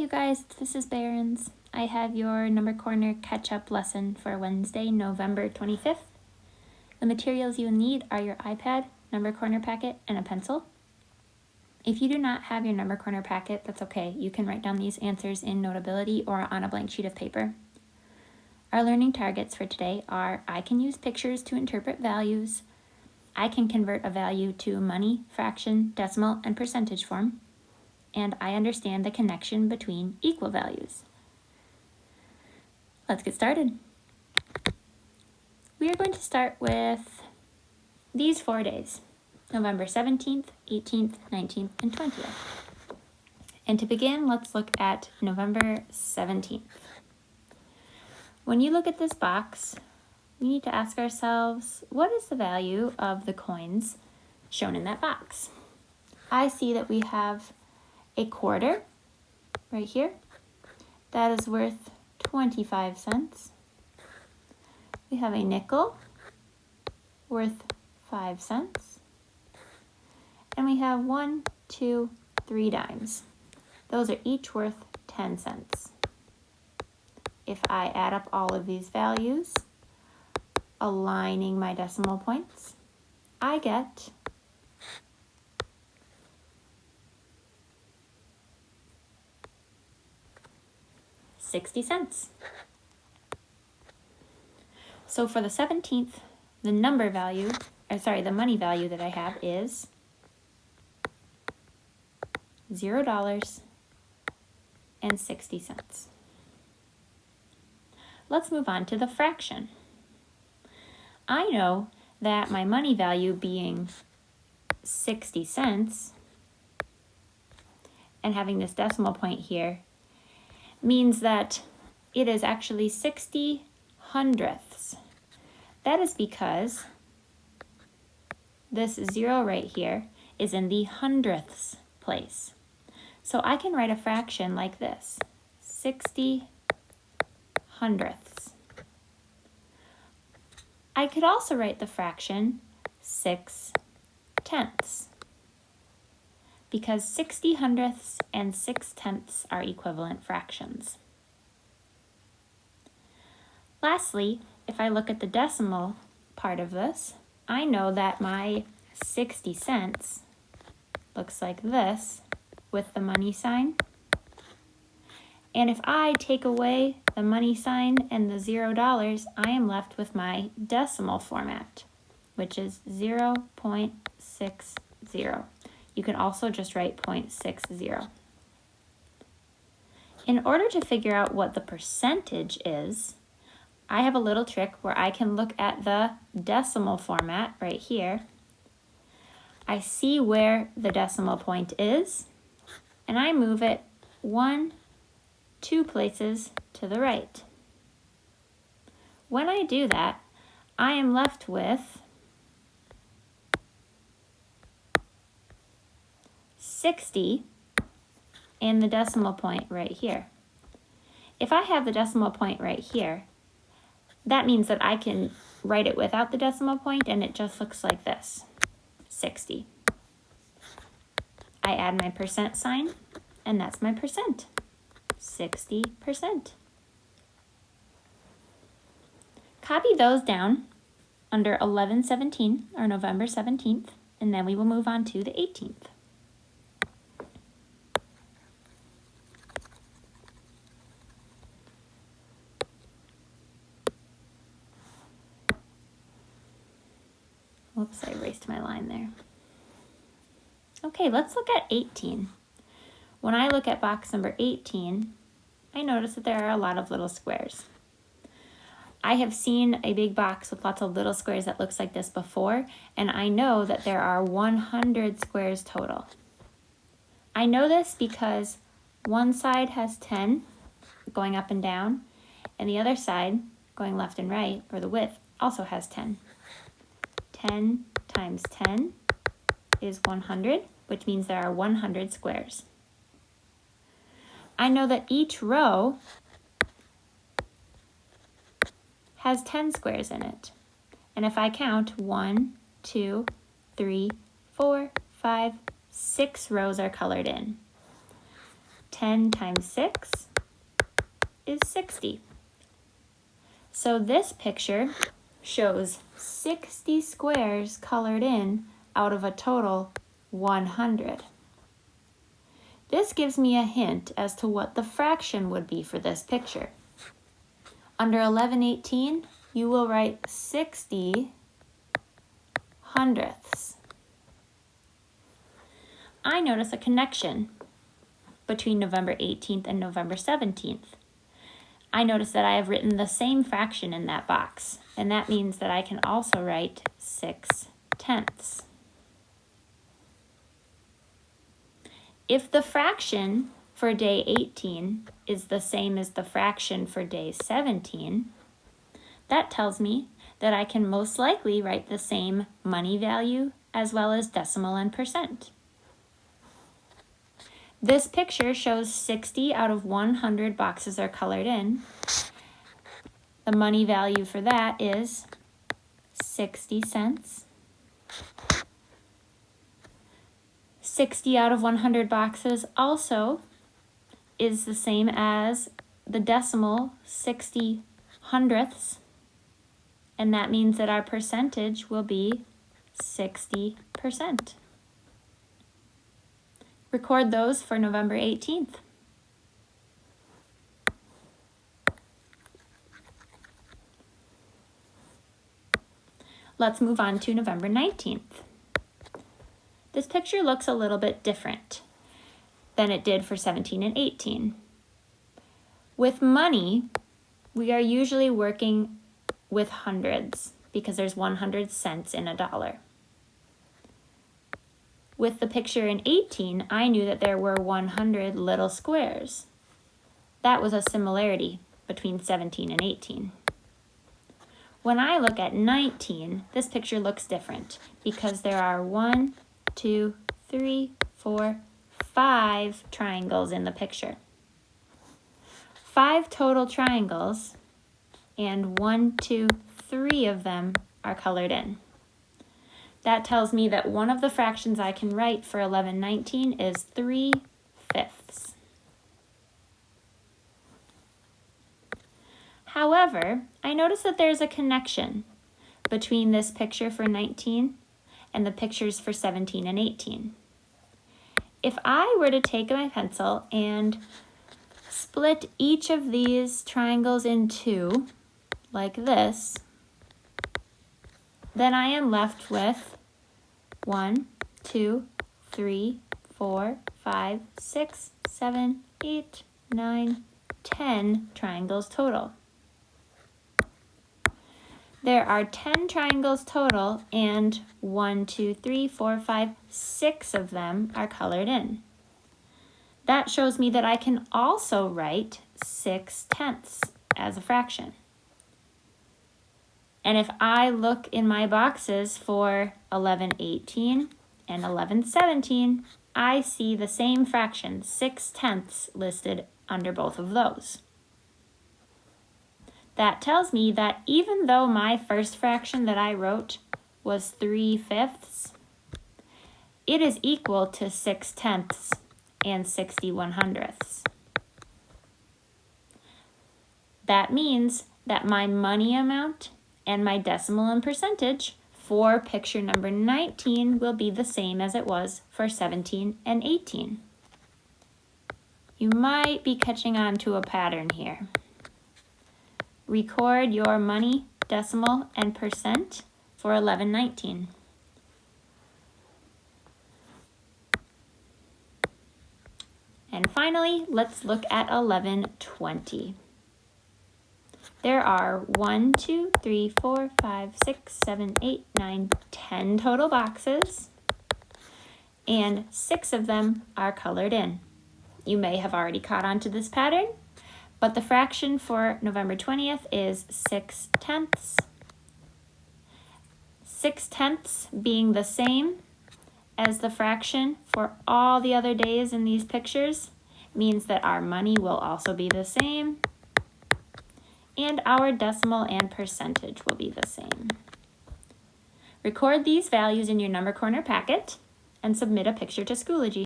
you guys, this is Barons. I have your Number Corner catch-up lesson for Wednesday, November 25th. The materials you'll need are your iPad, Number Corner packet, and a pencil. If you do not have your Number Corner packet, that's okay. You can write down these answers in Notability or on a blank sheet of paper. Our learning targets for today are: I can use pictures to interpret values, I can convert a value to money, fraction, decimal, and percentage form, and I understand the connection between equal values. Let's get started. We are going to start with these 4 days, November 17th, 18th, 19th, and 20th. And to begin, let's look at November 17th. When you look at this box, we need to ask ourselves, what is the value of the coins shown in that box? I see that we have a quarter right here. That is worth 25 cents. We have a nickel worth 5 cents. And we have 1, 2, 3 dimes. Those are each worth 10 cents. If I add up all of these values, aligning my decimal points, I get 60 cents. So for the 17th, the money value that I have is $0.60. Let's move on to the fraction. I know that my money value being 60 cents and having this decimal point here means that it is actually 60 hundredths. That is because this 0 right here is in the hundredths place. So I can write a fraction like this, 60 hundredths. I could also write the fraction 6 tenths, because 60 hundredths and 6 tenths are equivalent fractions. Lastly, if I look at the decimal part of this, I know that my 60 cents looks like this with the money sign. And if I take away the money sign and the $0, I am left with my decimal format, which is 0.60. You can also just write 0.60. In order to figure out what the percentage is, I have a little trick where I can look at the decimal format right here. I see where the decimal point is, and I move it 1, 2 places to the right. When I do that, I am left with 60 and the decimal point right here. If I have the decimal point right here, that means that I can write it without the decimal point and it just looks like this, 60. I add my percent sign and that's my percent, 60%. Copy those down under 1117 or November 17th, and then we will move on to the 18th. Whoops, I erased my line there. Okay, let's look at 18. When I look at box number 18, I notice that there are a lot of little squares. I have seen a big box with lots of little squares that looks like this before, and I know that there are 100 squares total. I know this because one side has 10 going up and down, and the other side going left and right, or the width, also has 10. 10 times 10 is 100, which means there are 100 squares. I know that each row has 10 squares in it. And if I count 1, 2, 3, 4, 5, 6 rows are colored in. 10 times 6 is 60. So this picture shows 60 squares colored in out of a total 100. This gives me a hint as to what the fraction would be for this picture. Under 1118, you will write 60 hundredths. I notice a connection between November 18th and November 17th. I notice that I have written the same fraction in that box, and that means that I can also write 6/10. If the fraction for day 18 is the same as the fraction for day 17, that tells me that I can most likely write the same money value as well as decimal and percent. This picture shows 60 out of 100 boxes are colored in. The money value for that is 60 cents. 60 out of 100 boxes also is the same as the decimal 60 hundredths, and that means that our percentage will be 60%. Record those for November 18th. Let's move on to November 19th. This picture looks a little bit different than it did for 17 and 18. With money, we are usually working with hundreds because there's 100 cents in a dollar. With the picture in 18, I knew that there were 100 little squares. That was a similarity between 17 and 18. When I look at 19, this picture looks different because there are 1, 2, 3, 4, 5 triangles in the picture. 5 total triangles, and 1, 2, 3 of them are colored in. That tells me that one of the fractions I can write for 1119 is 3/5. However, I notice that there's a connection between this picture for 19 and the pictures for 17 and 18. If I were to take my pencil and split each of these triangles in two, like this, then I am left with 1, 2, 3, 4, 5, 6, 7, 8, 9, 10 triangles total. There are 10 triangles total, and 1, 2, 3, 4, 5, 6 of them are colored in. That shows me that I can also write 6/10 as a fraction. And if I look in my boxes for 1118 and 1117, I see the same fraction, 6/10, listed under both of those. That tells me that even though my first fraction that I wrote was 3/5, it is equal to 6/10 and 60/100. That means that my money amount and my decimal and percentage for picture number 19 will be the same as it was for 17 and 18. You might be catching on to a pattern here. Record your money, decimal, and percent for 1119. And finally, let's look at 1120. There are 1, 2, 3, 4, 5, 6, 7, 8, 9, 10 total boxes, and 6 of them are colored in. You may have already caught on to this pattern, but the fraction for November 20th is 6/10. 6/10 being the same as the fraction for all the other days in these pictures means that our money will also be the same, and our decimal and percentage will be the same. Record these values in your Number Corner packet and submit a picture to Schoology.